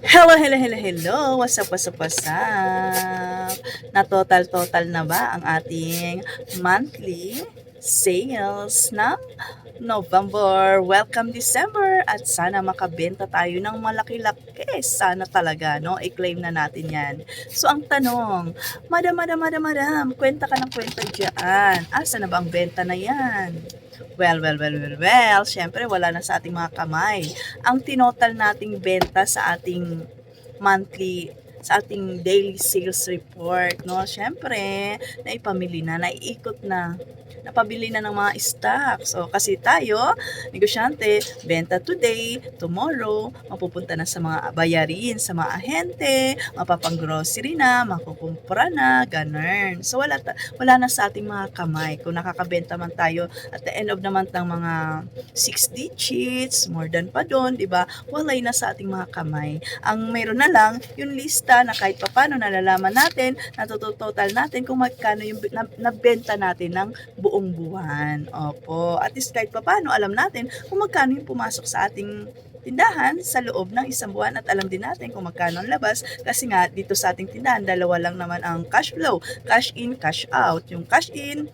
Hello, hello, hello, hello. What's up? Na-total na ba ang ating monthly sales ng November? Welcome December at sana makabenta tayo ng malaki-laki. Sana talaga, no? I-claim na natin yan. So, ang tanong, madam, kwenta ka ng kwenta dyan. Asa na ba ang benta na yan? Well, syempre wala na sa ating mga kamay. Ang tinotal nating benta sa ating monthly sa ating daily sales report, no? Syempre, naipamili na, naiikot na, napabili na ng mga stocks. O, kasi tayo, negosyante, benta today, tomorrow, mapupunta na sa mga bayarin, sa mga ahente, mapapang-grocery na, makukumpra na, ganun. So, wala na sa ating mga kamay. Kung nakakabenta man tayo at the end of the month ng mga 6 digits, more than pa doon, di ba? Walay na sa ating mga kamay. Ang mayroon na lang, yung lista na kahit papano nalalaman natin, natutotal natin kung magkano yung nabenta natin ng buong buwan. Opo. At least kahit papano alam natin kung magkano yung pumasok sa ating tindahan sa loob ng isang buwan at alam din natin kung magkano ang labas kasi nga dito sa ating tindahan dalawa lang naman ang cash flow, cash in, cash out. Yung cash in,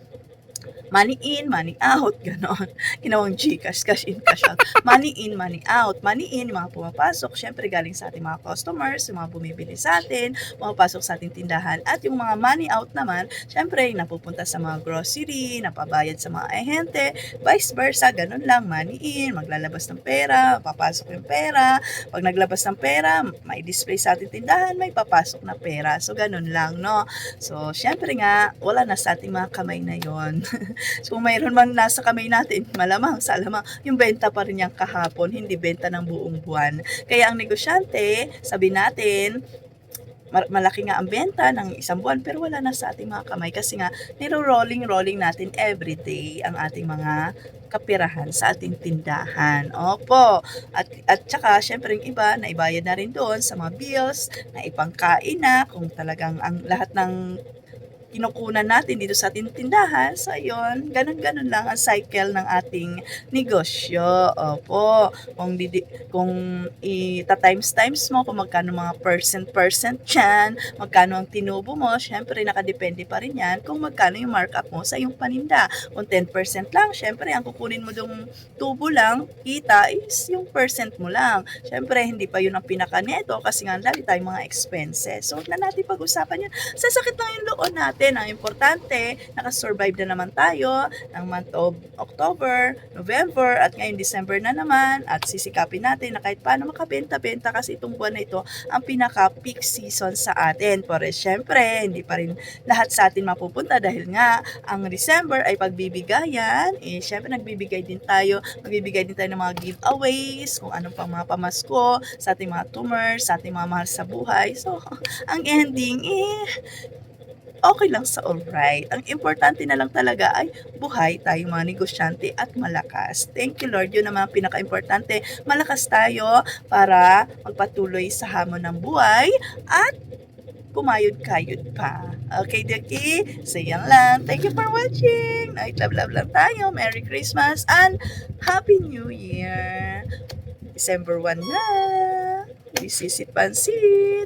money in, money out, ganon. Ginawang Gcash, cash in, cash out. Money in, money out. Money in, yung mga pumapasok, syempre galing sa ating mga customers, yung mga bumibili sa atin, pumapasok sa ating tindahan. At yung mga money out naman, syempre napupunta sa mga grocery, napabayad sa mga ahente, vice versa, ganon lang, money in, maglalabas ng pera, papasok yung pera. Pag naglabas ng pera, may display sa ating tindahan, may papasok na pera. So, ganon lang, no? So, syempre nga, wala na sa ating mga kamay na yon. So, kung mayroon man nasa kamay natin, malamang sa alamang, yung benta pa rin yung kahapon, hindi benta ng buong buwan. Kaya ang negosyante, sabi natin, malaki nga ang benta ng isang buwan pero wala na sa ating mga kamay kasi nga niro-rolling natin everyday ang ating mga kapirahan sa ating tindahan. Opo. At saka, syempre yung iba, naibayad na rin doon sa mga bills, na ipangkain na, kung talagang ang lahat ng kinukunan natin dito sa ating tindahan. So, ayun, ganun-ganun lang ang cycle ng ating negosyo. Opo, kung times mo kung magkano mga percent dyan, magkano ang tinubo mo, syempre nakadepende pa rin yan kung magkano yung markup mo sa iyong paninda. Kung 10% lang, syempre ang kukunin mo dong tubo lang, kita is yung percent mo lang. Syempre, hindi pa yun ang pinaka-neto kasi nga dali tayong mga expenses. So, huwag na natin pag-usapan yun. Sasakit lang yung loon natin. Ang importante, nakasurvive na naman tayo ng month of October, November, at ngayon December na naman. At sisikapin natin na kahit paano makabenta-benta kasi itong buwan na ito ang pinaka-peak season sa atin. Pero syempre, hindi pa rin lahat sa atin mapupunta dahil nga ang December ay pagbibigayan. Syempre, magbibigay din tayo ng mga giveaways, kung anong pang mga pamasko sa ating mga tumors, sa ating mga mahal sa buhay. So, ang ending, okay lang sa alright. Ang importante na lang talaga ay buhay tayong mga negosyante at malakas. Thank you Lord, yun naman ang pinaka-importante. Malakas tayo para magpatuloy sa hamon ng buhay at kumayod-kayod pa. Okay, Daki? So, yan lang. Thank you for watching. Night love lang tayo. Merry Christmas and Happy New Year. December 1 na. This is it, Pansit.